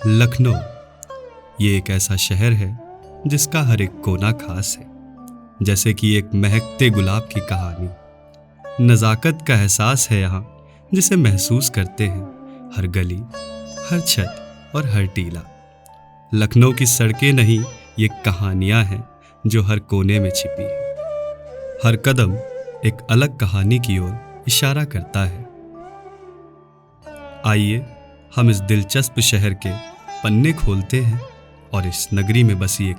लखनऊ ये एक ऐसा शहर है जिसका हर एक कोना खास है, जैसे कि एक महकते गुलाब की कहानी। नज़ाकत का एहसास है यहाँ, जिसे महसूस करते हैं हर गली, हर छत और हर टीला। लखनऊ की सड़कें नहीं, ये कहानियाँ हैं जो हर कोने में छिपी हैं। हर कदम एक अलग कहानी की ओर इशारा करता है। आइए हम इस दिलचस्प शहर के पन्ने खोलते हैं और इस नगरी में बसी एक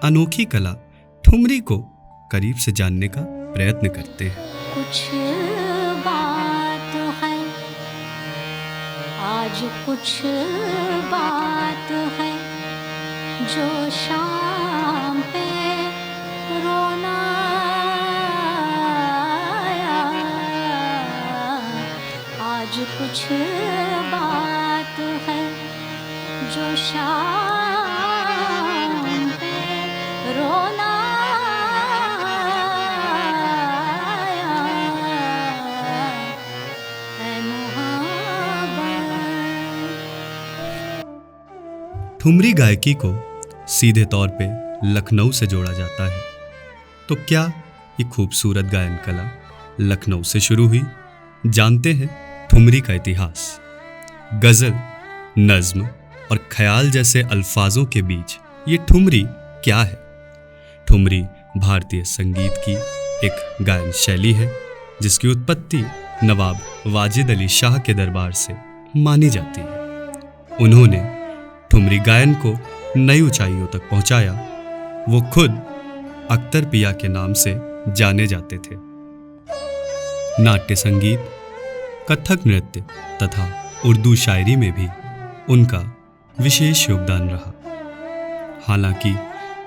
अनोखी कला ठुमरी को करीब से जानने का प्रयत्न करते हैं। कुछ बात है, आज कुछ बात है जो शाम पे रोना आया। आज कुछ बात है जो शाम पे रोना आया है मोहब्बत। ठुमरी गायकी को सीधे तौर पे लखनऊ से जोड़ा जाता है, तो क्या ये खूबसूरत गायन कला लखनऊ से शुरू हुई? जानते हैं ठुमरी का इतिहास। गजल, नज्म और ख्याल जैसे अल्फाजों के बीच ये ठुमरी क्या है? ठुमरी भारतीय संगीत की एक गायन शैली है जिसकी उत्पत्ति नवाब वाजिद अली शाह के दरबार से मानी जाती है। उन्होंने ठुमरी गायन को नई ऊंचाइयों तक पहुंचाया। वो खुद अख्तर पिया के नाम से जाने जाते थे। नाट्य संगीत, कथक नृत्य तथा उर्दू शायरी में भी उनका विशेष योगदान रहा। हालांकि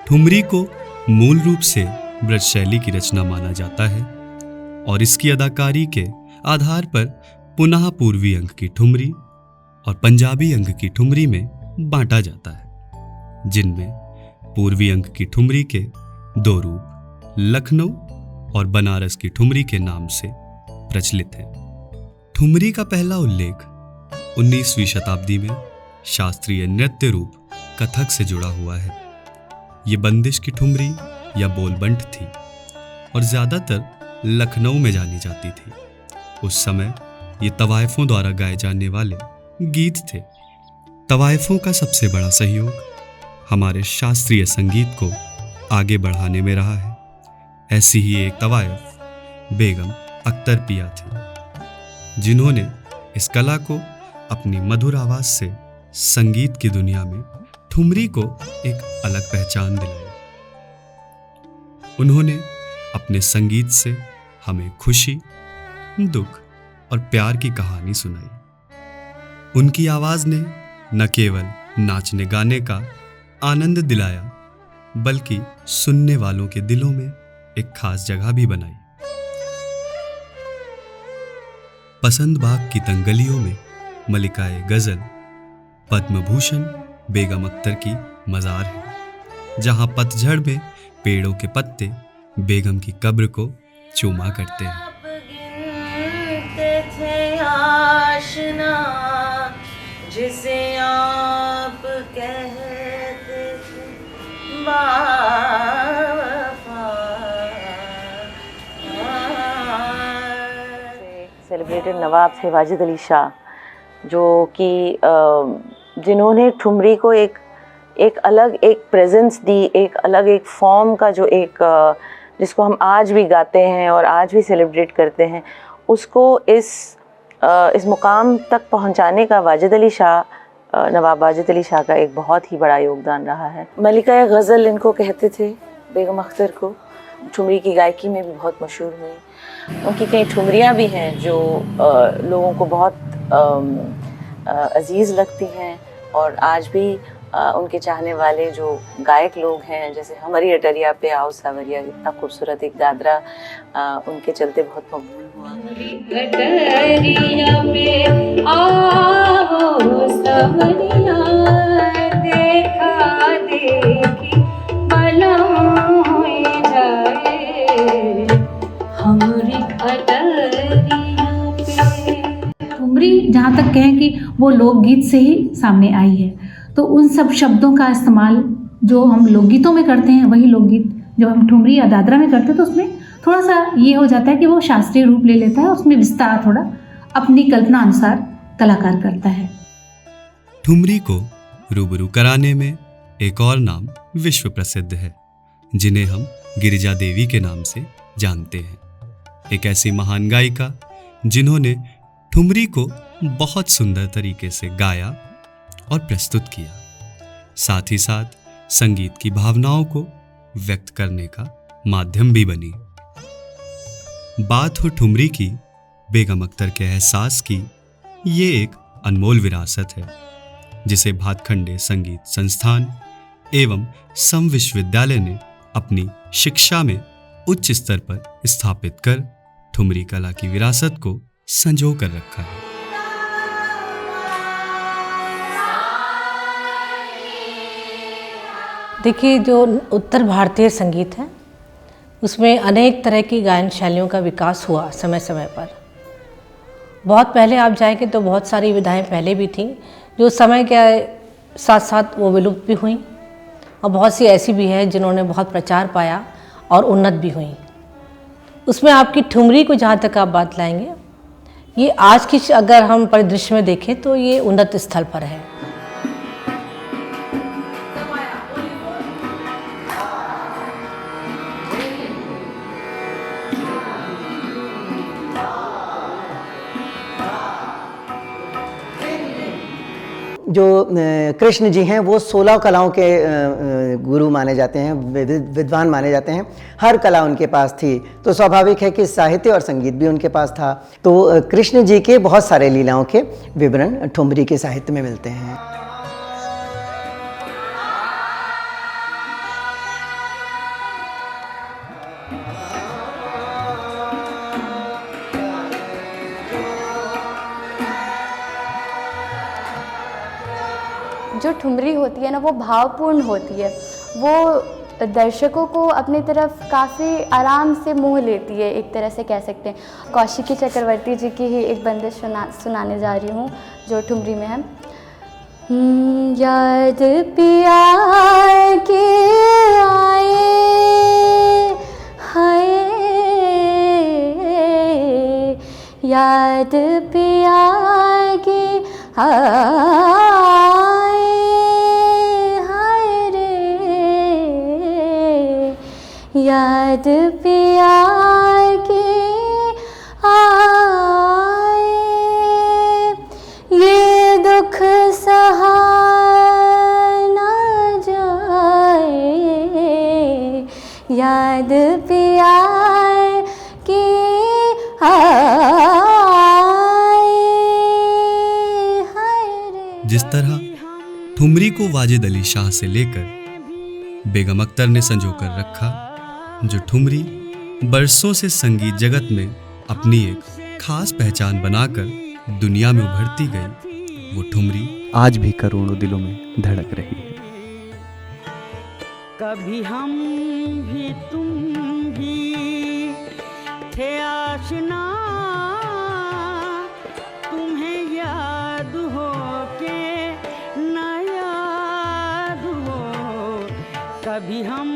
ठुमरी को मूल रूप से ब्रज शैली की रचना माना जाता है और इसकी अदाकारी के आधार पर पुनः पूर्वी अंग की ठुमरी और पंजाबी अंग की ठुमरी में बांटा जाता है, जिनमें पूर्वी अंग की ठुमरी के दो रूप लखनऊ और बनारस की ठुमरी के नाम से प्रचलित हैं। ठुमरी का पहला उल्लेख 19वीं शताब्दी में शास्त्रीय नृत्य रूप कथक से जुड़ा हुआ है। ये बंदिश की ठुमरी या बोलबंट थी और ज्यादातर लखनऊ में जानी जाती थी। उस समय ये तवायफों द्वारा गाए जाने वाले गीत थे। तवायफों का सबसे बड़ा सहयोग हमारे शास्त्रीय संगीत को आगे बढ़ाने में रहा है। ऐसी ही एक तवायफ बेगम अख्तर पिया थी, जिन्होंने इस कला को अपनी मधुर आवाज से संगीत की दुनिया में ठुमरी को एक अलग पहचान दिलाई। उन्होंने अपने संगीत से हमें खुशी, दुख और प्यार की कहानी सुनाई। उनकी आवाज ने न केवल नाचने गाने का आनंद दिलाया, बल्कि सुनने वालों के दिलों में एक खास जगह भी बनाई। पसंद बाग की तंगलियों में मलिकाए गजल पद्म भूषण बेगम अख्तर की मजार है, जहां पतझड़ में पेड़ों के पत्ते बेगम की कब्र को चूमा करते हैं। आशना जिसे आप कहते थे सेलिब्रेटेड नवाब थे वाजिद अली शाह, जो कि जिन्होंने ठुमरी को एक अलग प्रेजेंस दी, एक अलग फॉर्म का जो जिसको हम आज भी गाते हैं और आज भी सेलिब्रेट करते हैं, उसको इस मुकाम तक पहुंचाने का नवाब वाजिद अली शाह का एक बहुत ही बड़ा योगदान रहा है। मलिका गज़ल इनको कहते थे, बेगम अख्तर को। ठुमरी की गायकी में भी बहुत मशहूर हुई। उनकी कई ठुमरियाँ भी हैं जो लोगों को बहुत अजीज़ लगती हैं और आज भी उनके चाहने वाले जो गायक लोग हैं, जैसे हमारी अटरिया पे आओ सावरिया, इतना खूबसूरत एक दादरा उनके चलते बहुत मकबूल हुआ। अटरिया पे आओ सावरिया, देखा देखी बलम हो जाए हमारी अटरिया पे। ठुमरी जहाँ तक कहें कि वो लोकगीत से ही सामने आई है। तो उन सब शब्दों का इस्तेमाल जो हम लोकगीतों में करते हैं वही लोकगीत जो हम ठुमरी या दादरा में करते हैं तो उसमें थोड़ा सा ये हो जाता है कि वो शास्त्रीय रूप ले लेता है, उसमें विस्तार थोड़ा अपनी कल्पना अनुसार कलाकार करता है। ठुमरी को रूबरू कराने में एक और नाम विश्व प्रसिद्ध है, जिन्हें हम गिरिजा देवी के नाम से जानते हैं। एक ऐसी महान गायिका जिन्होंने ठुमरी को बहुत सुंदर तरीके से गाया और प्रस्तुत किया, साथ ही साथ संगीत की भावनाओं को व्यक्त करने का माध्यम भी बनी। बात हो ठुमरी की बेगम अख्तर के एहसास की, ये एक अनमोल विरासत है जिसे भातखंडे संगीत संस्थान एवं सम विश्वविद्यालय ने अपनी शिक्षा में उच्च स्तर पर स्थापित कर ठुमरी कला की विरासत को संजो कर रखा है। देखिए, जो उत्तर भारतीय संगीत है उसमें अनेक तरह की गायन शैलियों का विकास हुआ समय समय पर। बहुत पहले आप जाएंगे तो बहुत सारी विधाएं पहले भी थीं जो समय के साथ साथ वो विलुप्त भी हुई, और बहुत सी ऐसी भी है जिन्होंने बहुत प्रचार पाया और उन्नत भी हुई। उसमें आपकी ठुमरी को जहाँ तक आप बात लाएंगे, ये आज की अगर हम परिदृश्य में देखें तो ये उन्नत स्थल पर है। जो कृष्ण जी हैं वो 16 कलाओं के गुरु माने जाते हैं, विद्वान माने जाते हैं। हर कला उनके पास थी, तो स्वाभाविक है कि साहित्य और संगीत भी उनके पास था। तो कृष्ण जी के बहुत सारे लीलाओं के विवरण ठुमरी के साहित्य में मिलते हैं। जो ठुमरी होती है ना, वो भावपूर्ण होती है। वो दर्शकों को अपनी तरफ काफ़ी आराम से मोह लेती है, एक तरह से कह सकते हैं। कौशिकी चक्रवर्ती जी की ही एक बंदिश सुनाने जा रही हूँ जो ठुमरी में है। याद पिया के आए हाय, याद पिया के याद पिया के आए, ये दुख सहा ना जाए, याद पिया के आए। जिस तरह ठुमरी को वाजिद अली शाह से लेकर बेगम अख्तर ने संजोकर रखा, जो ठुमरी बरसों से संगीत जगत में अपनी एक खास पहचान बनाकर दुनिया में उभरती गई, वो ठुमरी आज भी करोड़ों दिलों में धड़क रही है। कभी हम भी तुम भी थे आशना, तुम्हें याद हो के न याद हो, कभी हम